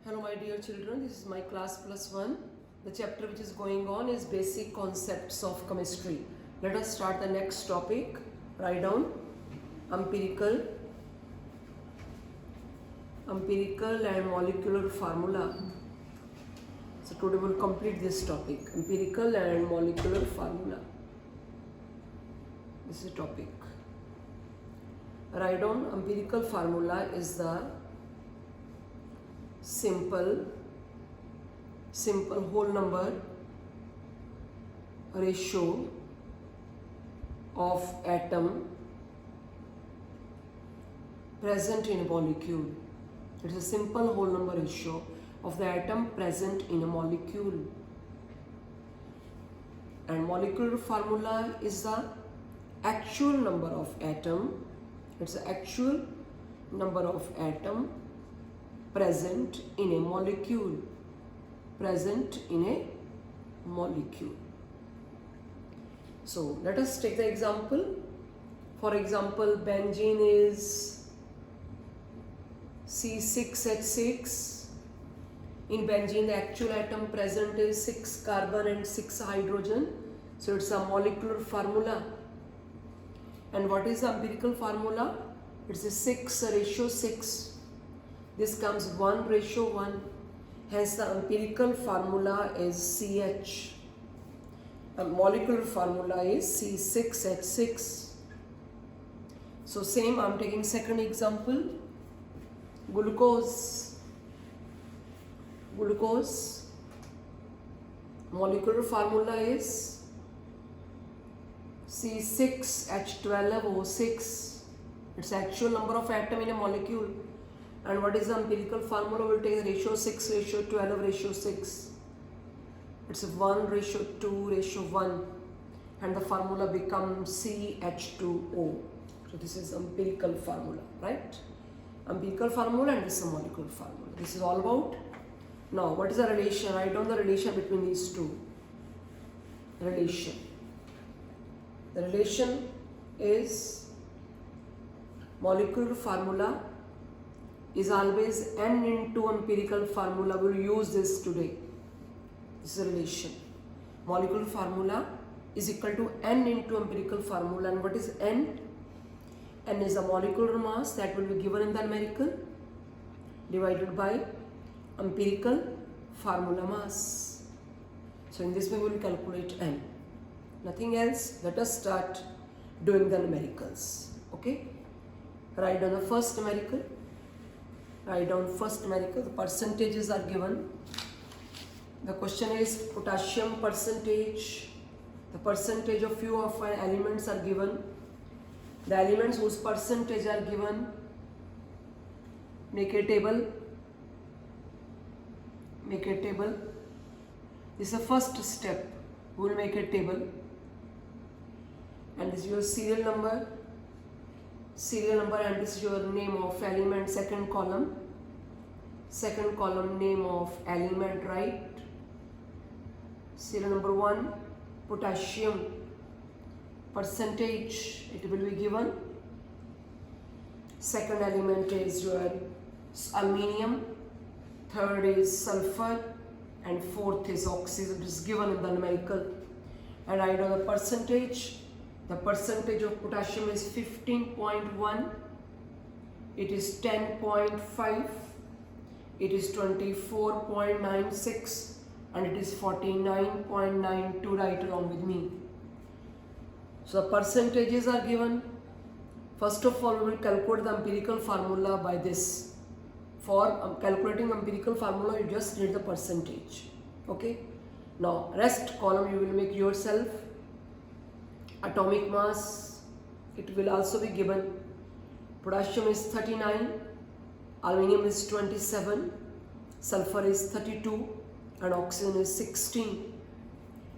Hello my dear children, this is my class plus one. The chapter which is going on is basic concepts of chemistry. Let us start the next topic. Write down empirical and molecular formula. So today we will complete this topic, empirical and molecular formula. This is the topic. Write down empirical formula is the simple whole number ratio of atom present in a molecule. It is a simple whole number ratio of the atom present in a molecule. And molecular formula is the actual number of atom. It's the actual number of atom present in a molecule. So let us take the example. For example, benzene is C6H6. In benzene, the actual atom present is 6 carbon and 6 hydrogen. So it's a molecular formula. And what is the empirical formula? It's a 6:6. This comes 1:1. Hence the empirical formula is CH. A molecular formula is C6H6. So same, I'm taking second example. Glucose. Molecular formula is C6H12O6. It's actual number of atom in a molecule. And what is the empirical formula? We'll take the ratio 6:12:6. It's 1:2:1. And the formula becomes CH2O. So this is empirical formula, right? Empirical formula and this is a molecular formula. This is all about. Now, what is the relation? Write down the relation between these two. The relation is molecular formula is always n into empirical formula. We will use this today. This is a relation. Molecular formula is equal to n into empirical formula. And what is n? N is the molecular mass that will be given in the numerical divided by empirical formula mass. So in this way we will calculate n. Nothing else. Let us start doing the numericals. Okay. Write down the first numerical. The percentages are given. The question is potassium percentage. The percentage of few of our elements are given. The elements whose percentage are given. Make a table. This is the first step. We will make a table. And this is your serial number, and this is your name of element. Second column name of element, right? Serial number 1, potassium percentage, it will be given. Second element is your aluminium, third is sulfur, and fourth is oxygen. It is given in the numerical. And I know the percentage. The percentage of potassium is 15.1, it is 10.5, it is 24.96, and it is 49.92. Write along with me. So the percentages are given. First of all, we will calculate the empirical formula by this. For calculating empirical formula, you just need the percentage. Okay. Now, rest column you will make yourself. Atomic mass, it will also be given. Potassium is 39, aluminium is 27, sulfur is 32, and oxygen is 16.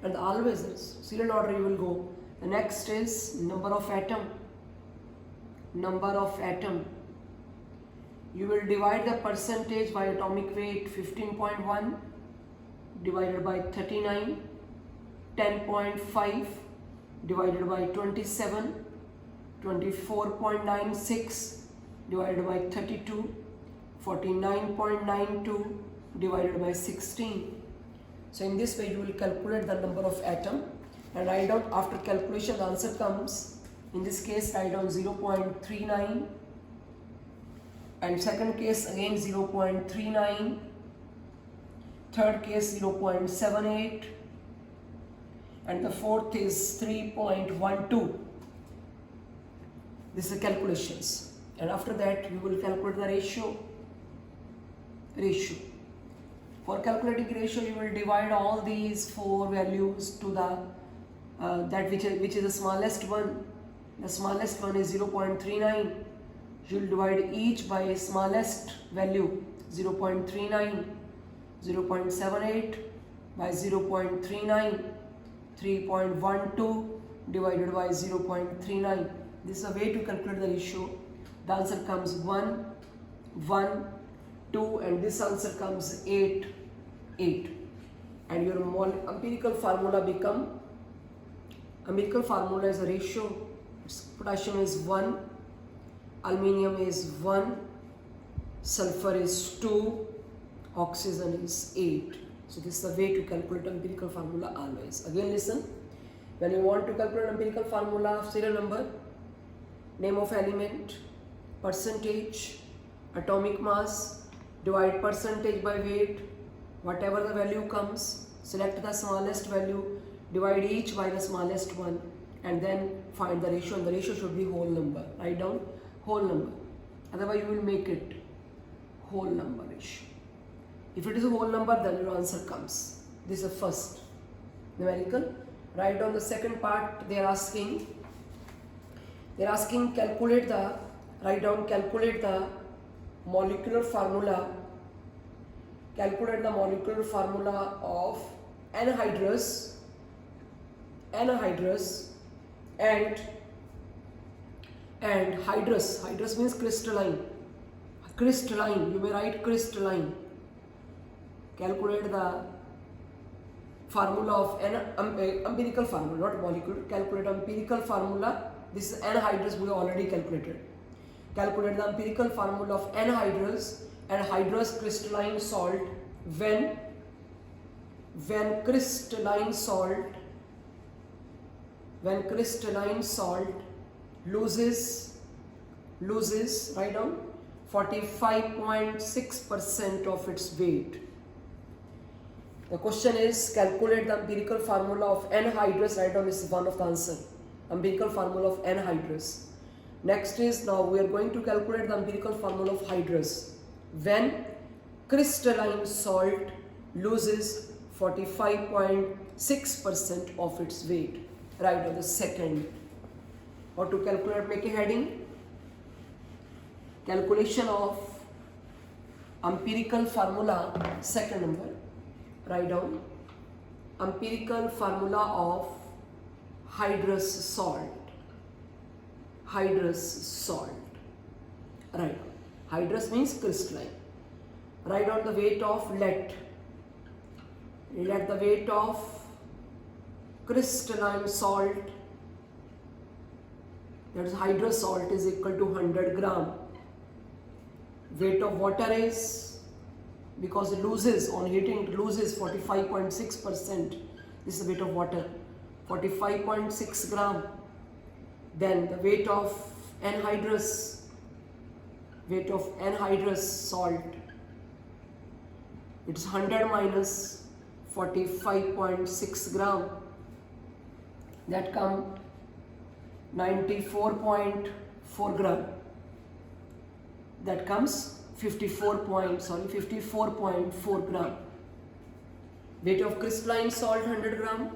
And always this serial order you will go. The next is number of atom. You will divide the percentage by atomic weight. 15.1 divided by 39, 10.5 divided by 27, 24.96 divided by 32, 49.92 divided by 16. So in this way you will calculate the number of atom and write down. After calculation the answer comes. In this case write down 0.39, and second case again 0.39, third case 0.78, and the fourth is 3.12. This is the calculations, and after that we will calculate the ratio. For calculating ratio you will divide all these four values to the that which is the smallest one. The smallest one is 0.39. You will divide each by smallest value 0.39, 0.78 by 0.39, 3.12 divided by 0.39. This is a way to calculate the ratio. The answer comes 1, 1, 2, and this answer comes 8, 8. And your empirical formula is a ratio. Potassium is 1, aluminium is 1, sulfur is 2, oxygen is 8. So this is the way to calculate empirical formula always. Again listen, when you want to calculate empirical formula of serial number, name of element, percentage, atomic mass, divide percentage by weight, whatever the value comes, select the smallest value, divide each by the smallest one, and then find the ratio, and the ratio should be whole number. Write down whole number, otherwise you will make it whole number ratio. If it is a whole number, then your answer comes. This is the first numerical. Write down the second part. They are asking calculate the molecular formula. Calculate the molecular formula of anhydrous and hydrous. Hydrous means crystalline. You may write crystalline. Calculate the formula of empirical formula, not molecule. Calculate empirical formula. This is anhydrous, we already calculated. Calculate the empirical formula of anhydrous and hydrous crystalline salt when crystalline salt loses, write down, 45.6% of its weight. The question is calculate the empirical formula of anhydrous. Write down, this is one of the answer. Empirical formula of anhydrous. Next is, now we are going to calculate the empirical formula of hydrous when crystalline salt loses 45.6% of its weight. Write down the second. Or to calculate, make a heading. Calculation of empirical formula, second number. Write down empirical formula of hydrous salt. Right. Hydrous means crystalline. Write down the weight of lead. Let the weight of crystalline salt, that is hydrous salt, is equal to 100 gram. Weight of water is, because it loses on heating, it loses 45.6%. This is the weight of water, 45.6 gram. Then the weight of anhydrous salt, it is 100 minus 45.6 gram. That come 94.4 gram. That comes 54.4 gram. Weight of crystalline salt 100 gram.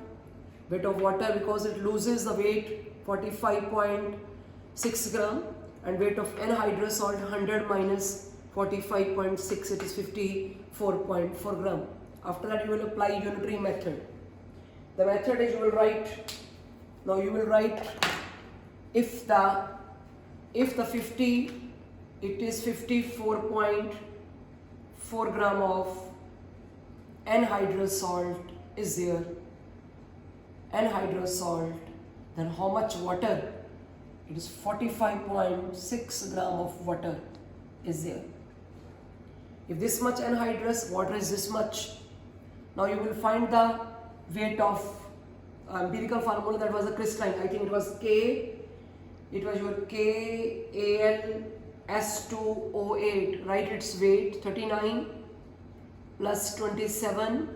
Weight of water, because it loses the weight, 45.6 gram, and weight of anhydrous salt 100 minus 45.6, it is 54.4 gram. After that you will apply unitary method. The method is, you will write if the 50, it is 54.4 gram of anhydrous salt is there. Anhydrous salt, then how much water? It is 45.6 gram of water is there. If this much anhydrous, water is this much. Now you will find the weight of empirical formula that was a crystalline. I think it was K. It was your KAlS2O8. Write its weight 39 plus 27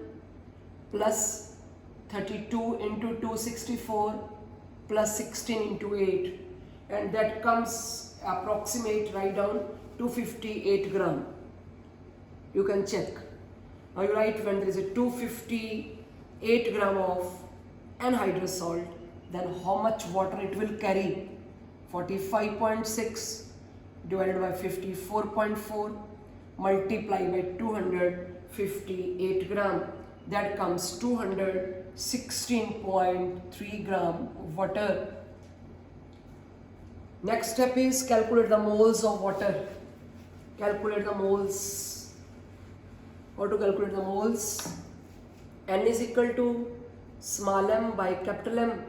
plus 32 into 264 plus 16 into 8, and that comes approximate, write down 258 gram. You can check. Now you write when there is a 258 gram of anhydrous salt, then how much water it will carry. 45.6 divided by 54.4 multiply by 258 gram. That comes 216.3 gram of water. Next step is calculate the moles of water. Calculate the moles. How to calculate the moles? N is equal to small m by capital M.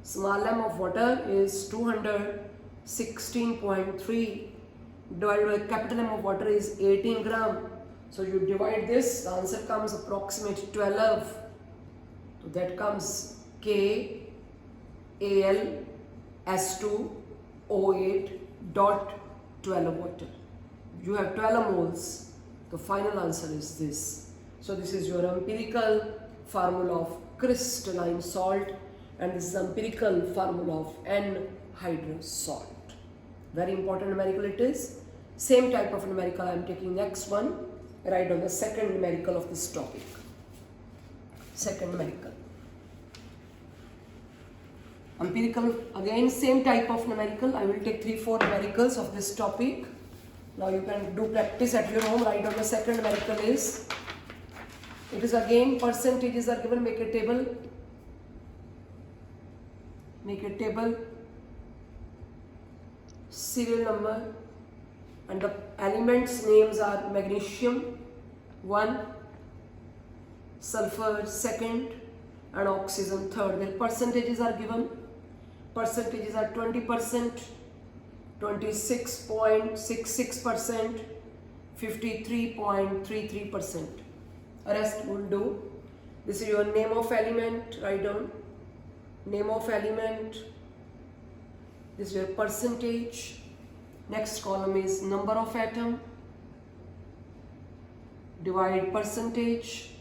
Small m of water is 216.3 divided by capital M of water is 18 gram. So you divide this, the answer comes approximate 12. So that comes KAlS2O8 dot 12 water. You have 12 moles. The final answer is this. So this is your empirical formula of crystalline salt, and this is empirical formula of anhydrous salt. Very important numerical it is. Same type of numerical I am taking next one. Write on the second numerical of this topic. Second numerical. Empirical, again same type of numerical. I will take 3-4 numericals of this topic. Now you can do practice at your home. Write on the second numerical is, it is again percentages are given. Make a table. Make a table. Serial number. And the elements names are magnesium 1, sulfur 2nd, and oxygen 3rd. Their percentages are given. Percentages are 20%, 26.66%, 53.33%. Rest will do. This is your name of element. Write down name of element. This is your percentage. Next column is number of atom. Divide percentage.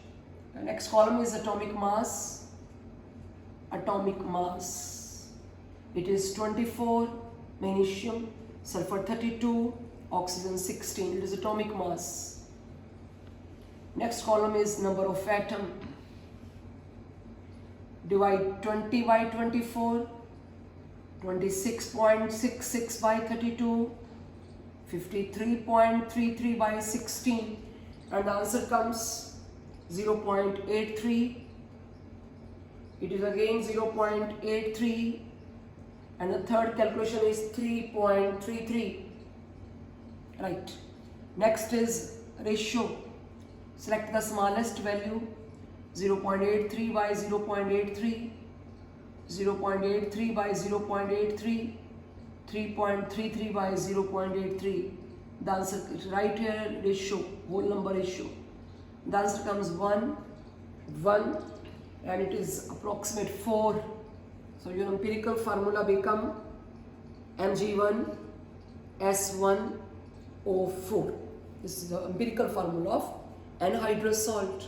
The next column is atomic mass. Atomic mass. It is 24, magnesium, sulfur 32, oxygen 16. It is atomic mass. Next column is number of atom. Divide 20 by 24. 26.66 by 32, 53.33 by 16, and the answer comes 0.83. It is again 0.83, and the third calculation is 3.33. Right. Next is ratio. Select the smallest value, 0.83 by 0.83. 0.83 by 0.83, 3.33 by 0.83. The answer is right here, ratio, whole number ratio. The answer comes 1, 1, and it is approximate 4. So your empirical formula become Mg1 S1O4. This is the empirical formula of anhydrous salt.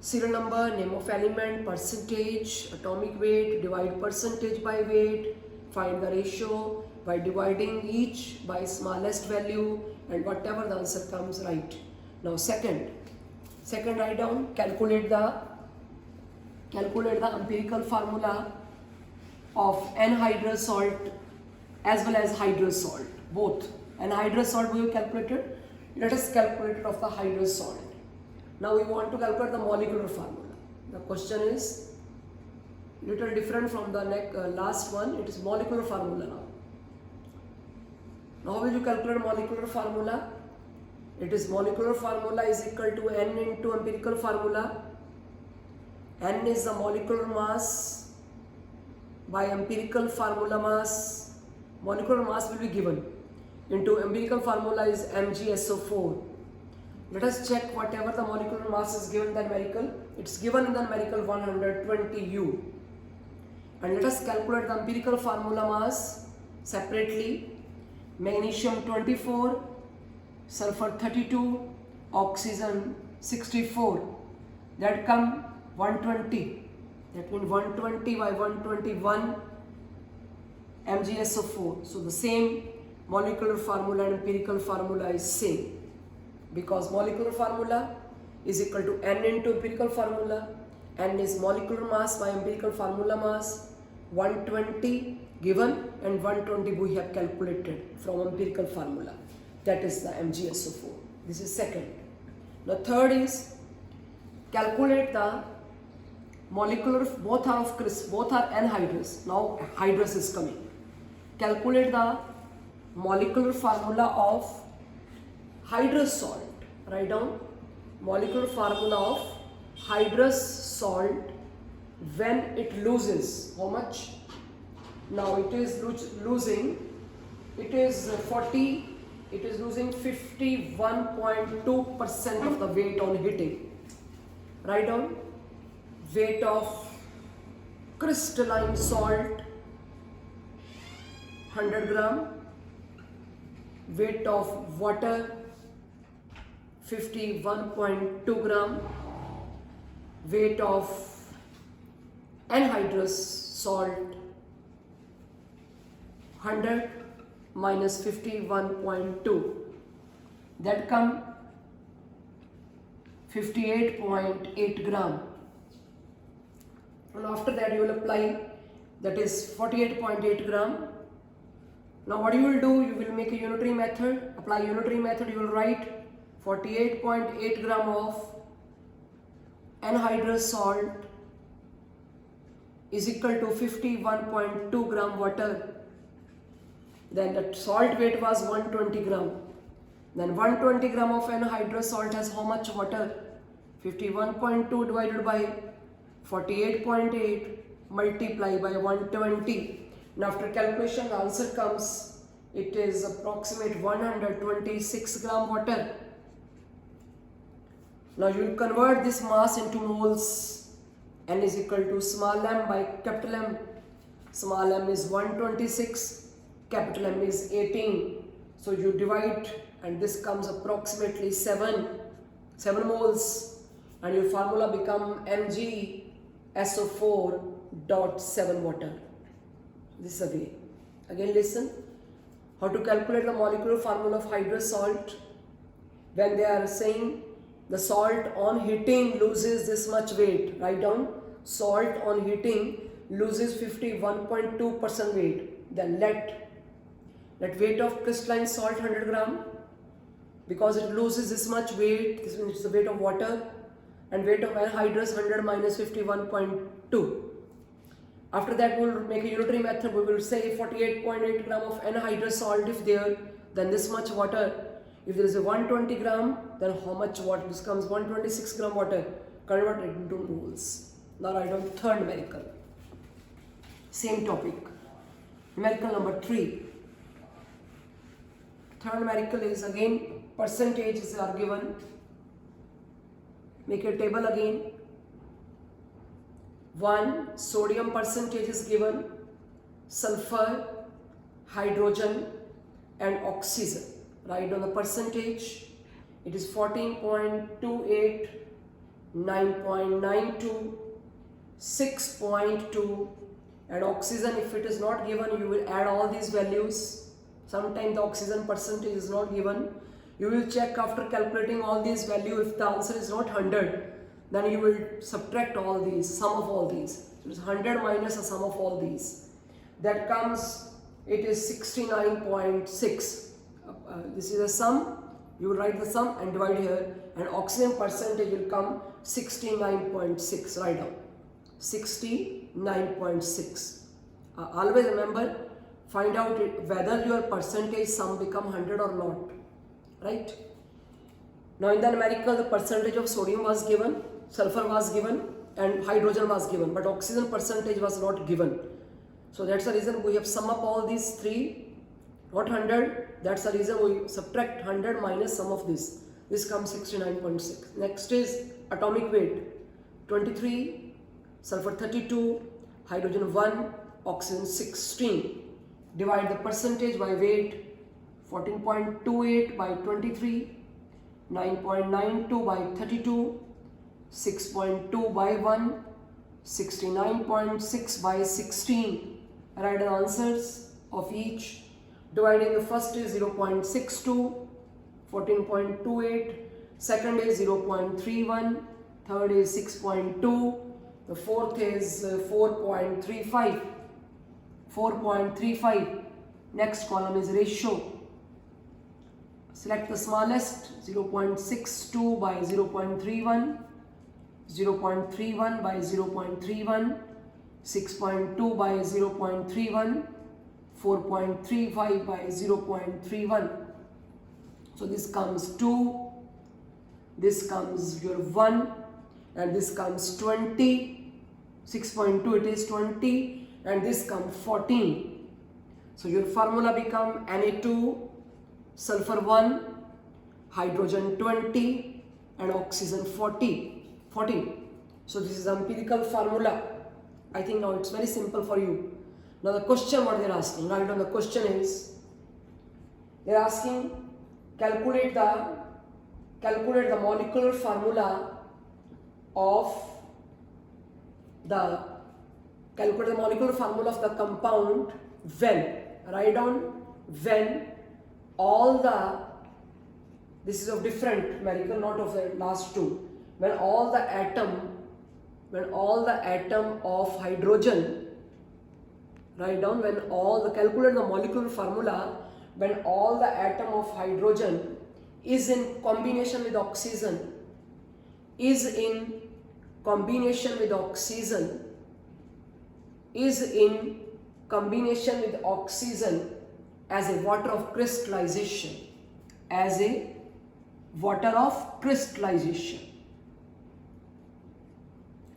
Serial number, name of element, percentage, atomic weight, divide percentage by weight, find the ratio by dividing each by smallest value, and whatever the answer comes, right. Now second write down, calculate the empirical formula of anhydrous salt as well as hydrous salt, both. Anhydrous salt we have calculated. Let us calculate it of the hydrous salt. Now we want to calculate the molecular formula. The question is little different from the last one. It is molecular formula now. Now how will you calculate molecular formula? It is molecular formula is equal to N into empirical formula. N is the molecular mass by empirical formula mass. Molecular mass will be given. into empirical formula is MgSO4. Let us check whatever the molecular mass is given in the numerical. It's given in the numerical 120 U. And let us calculate the empirical formula mass separately. Magnesium 24, sulfur 32, oxygen 64. That come 120. That means 120 by 121 MgSO4. So the same molecular formula and empirical formula is same, because molecular formula is equal to N into empirical formula. N is molecular mass by empirical formula mass. 120 given and 120 we have calculated from empirical formula. That is the MgSO4. This is second. The third is calculate the molecular, both are anhydrous. Now hydrous is coming. Calculate the molecular formula of hydrous salt. Write down molecular formula of hydrous salt when it loses how much? Now it is losing, it is 51.2% of the weight on heating. Write down weight of crystalline salt 100 gram, weight of water 51.2 gram, weight of anhydrous salt 100 minus 51.2, that come 58.8 gram. And after that you will apply, that is 48.8 gram. Now what you will do, you will make a unitary method, apply unitary method. You will write 48.8 gram of anhydrous salt is equal to 51.2 gram water. Then the salt weight was 120 gram. Then 120 gram of anhydrous salt has how much water? 51.2 divided by 48.8 multiply by 120. Now after calculation the answer comes, it is approximate 126 gram water. Now you will convert this mass into moles. N is equal to small m by capital M. Small m is 126, capital M is 18. So you divide and this comes approximately 7 moles, and your formula become MgSO4.7 water. This is a way. Again listen, how to calculate the molecular formula of hydrous salt. When they are saying the salt on heating loses this much weight, write down salt on heating loses 51.2% weight. Then let weight of crystalline salt 100 gram, because it loses this much weight, this means it's the weight of water, and weight of anhydrous 100 minus 51.2. After that we will make a unitary method. We will say 48.8 gram of anhydrous salt if there, then this much water. If there is a 120 gram, then how much water? This comes 126 gram water. Convert it into moles. Now write down third numerical. Same topic. Numerical number 3. Third numerical is again percentages are given. Make a table again. 1. Sodium percentage is given, sulfur, hydrogen and oxygen. Write down the percentage. It is 14.28, 9.92, 6.2, and oxygen, if it is not given, you will add all these values. Sometimes the oxygen percentage is not given. You will check after calculating all these values. If the answer is not 100, then you will subtract all these, sum of all these. So it's 100 minus the sum of all these. That comes, it is 69.6. This is the sum. You will write the sum and divide here, and oxygen percentage will come 69.6. Write down 69.6. Always remember, find out whether your percentage sum become 100 or not. Right? Now in the numerical, the percentage of sodium was given, sulfur was given, and hydrogen was given, but oxygen percentage was not given. So that's the reason we have sum up all these three, not 100, That's the reason we subtract 100 minus sum of this. This comes 69.6. Next is atomic weight 23, sulfur 32, hydrogen 1, oxygen 16. Divide the percentage by weight 14.28 by 23, 9.92 by 32, 6.2 by 1, 69.6 by 16. Write the answers of each. Dividing the first is 0.62, 14.28, second is 0.31, third is 6.2, the fourth is 4.35. 4.35. Next column is ratio. Select the smallest, 0.62 by 0.31, 0.31 by 0.31, 6.2 by 0.31, 4.35 by 0.31. So this comes 2, this comes your 1, and this comes 20, 6.2 it is 20, and this comes 14. So your formula become Na2, sulfur 1, hydrogen 20, and oxygen 14. So this is empirical formula. I think now it's very simple for you. Now the question what they are asking, write down the question is, they are asking calculate the molecular formula of the compound when, write down when all the, this is of different numerical, not of the last two, when all the atom of hydrogen, write down calculate the molecular formula when all the atom of hydrogen is in combination with oxygen,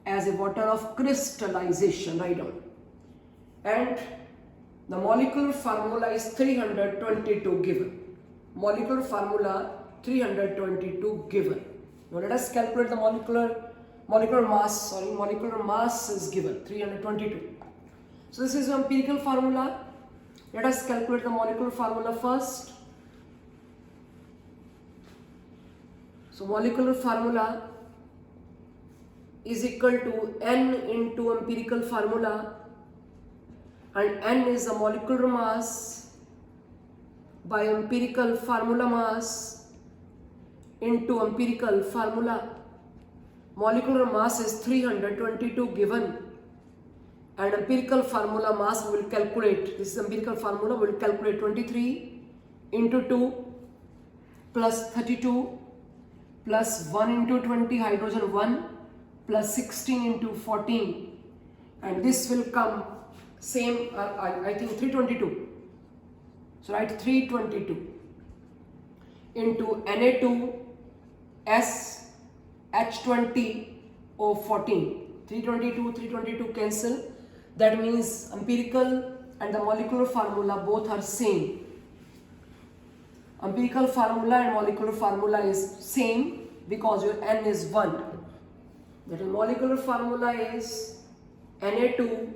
as a water of crystallization, write down. And the molecular formula is 322 given. Molecular formula 322 given. Now let us calculate the molecular mass. Molecular mass is given 322. So this is the empirical formula. Let us calculate the molecular formula first. So molecular formula is equal to N into empirical formula, and N is the molecular mass by empirical formula mass into empirical formula. Molecular mass is 322 given, and empirical formula mass we will calculate. This is empirical formula, we will calculate 23 into 2 plus 32 plus 1 into 20 hydrogen 1 plus 16 into 14, and this will come same I think 322. So write 322 into Na2 S H20O14. 322 cancel. That means empirical and the molecular formula both are same. Empirical formula and molecular formula is same because your N is 1. That is molecular formula is Na2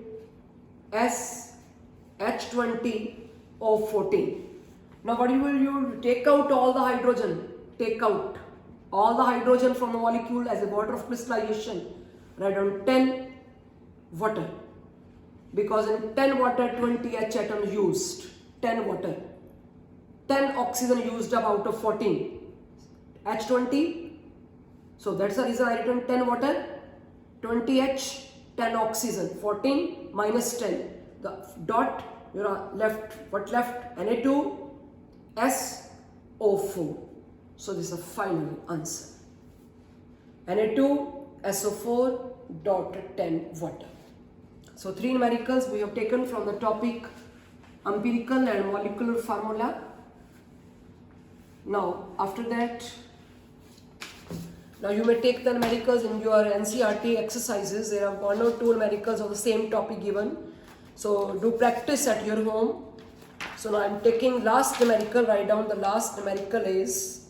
S H20O14. Now what you will take out all the hydrogen. Take out all the hydrogen from the molecule as a water of crystallization. Write down 10 water. Because in 10 water 20 H atom used. 10 water. 10 oxygen used up out of 14. H20. So that's the reason I written 10 water, 20 H, 10 oxygen, 14 minus 10. The dot, you are left, what left? Na2 SO4. So this is the final answer. Na2 SO4 dot 10 water. So 3 numericals we have taken from the topic empirical and molecular formula. Now after that, now you may take the numericals in your NCERT exercises. There are 1 or 2 numericals of the same topic given. So do practice at your home. So now I'm taking last numerical, write down the last numerical is,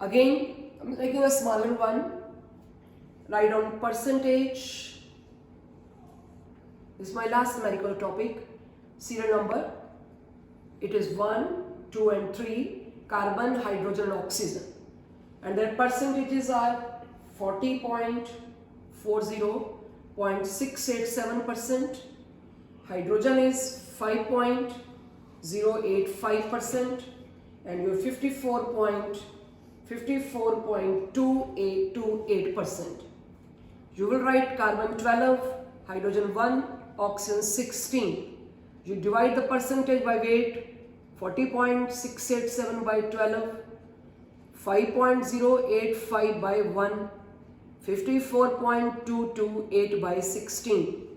again I'm taking a smaller one, write down percentage. This is my last numerical topic, serial number. It is 1, 2 and 3, carbon, hydrogen and oxygen. And their percentages are 40.40, 0.687%, hydrogen is 5.085%, and your 54.288%. You will write carbon 12, hydrogen 1, oxygen 16. You divide the percentage by weight, 40.687 by 12, 5.085 by 1, 54.228 by 16.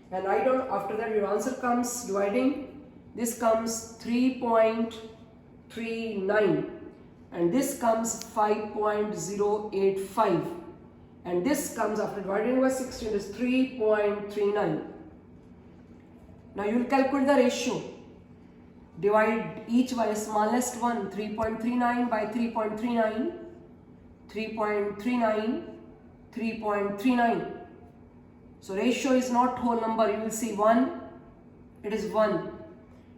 And write down after that your answer comes dividing. This comes 3.39 and this comes 5.085 and this comes after dividing by 16 is 3.39. Now you will calculate the ratio. Divide each by the smallest one, 3.39 by 3.39, 3.39, 3.39. So ratio is not whole number. You will see 1, it is 1,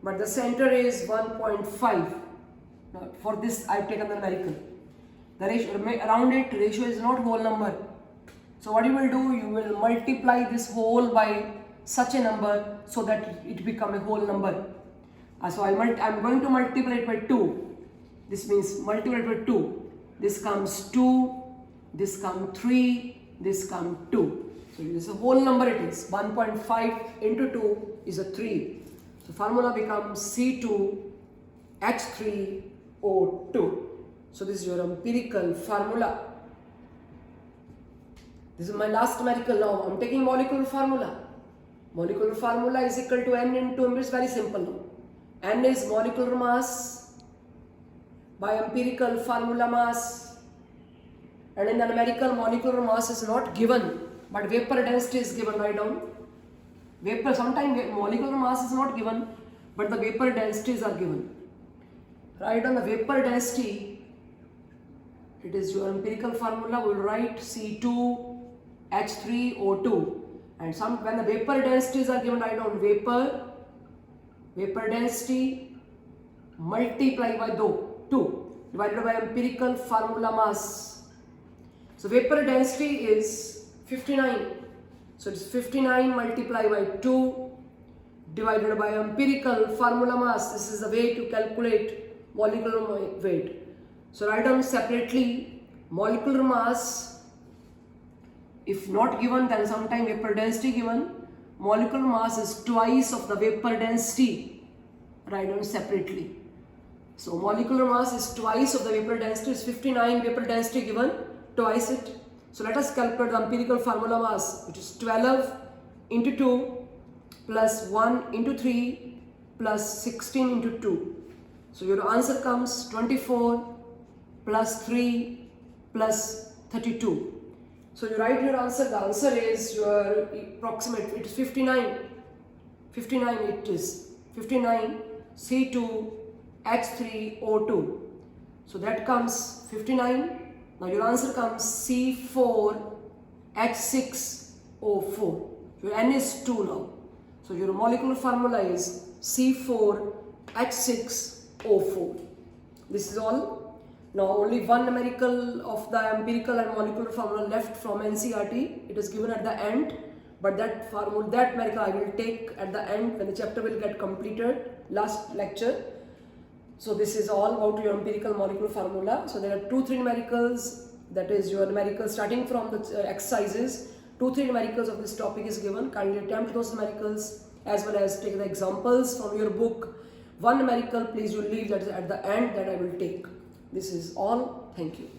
but the center is 1.5. Now for this I have taken the numerical. The ratio around it, ratio is not whole number. So what you will do, you will multiply this whole by such a number so that it become a whole number. So I am going to multiply it by 2. This means multiply it by 2. This comes 2, this comes 3, this comes 2. So this is a whole number it is. 1.5 into 2 is a 3. So formula becomes C2H3O2. So this is your empirical formula. This is my last numerical. Now I am taking molecular formula. Molecular formula is equal to N into M. It's very simple now. N is molecular mass by empirical formula mass, and in the numerical molecular mass is not given but vapor density is given. Write down vapor. Sometimes molecular mass is not given but the vapor densities are given. Write down the vapor density. It is your empirical formula. We will write C2H3O2, and when the vapor densities are given, write down vapor density multiply by 2 divided by empirical formula mass. So vapor density is 59. So it is 59 multiplied by 2 divided by empirical formula mass. This is the way to calculate molecular weight. So write down separately molecular mass. If not given, then sometime vapor density given. Molecular mass is twice of the vapor density. Write down separately. So molecular mass is twice of the vapor density. Is 59 vapor density given, twice it. So let us calculate the empirical formula mass, which is 12 into 2 plus 1 into 3 plus 16 into 2. So your answer comes 24 plus 3 plus 32. So you write your answer. The answer is your approximate. It is 59. 59 it is. 59 C2H3O2. So that comes 59. Now your answer comes C4H6O4. Your N is 2 now. So your molecular formula is C4H6O4. This is all. Now only one numerical of the empirical and molecular formula left from NCERT. It is given at the end, but that numerical I will take at the end when the chapter will get completed, last lecture. So this is all about your empirical molecular formula. So there are 2-3 numericals, that is your numerical starting from the exercises. 2-3 numericals of this topic is given. Kindly attempt those numericals as well as take the examples from your book. One numerical please you leave, that is at the end, that I will take. This is all. Thank you.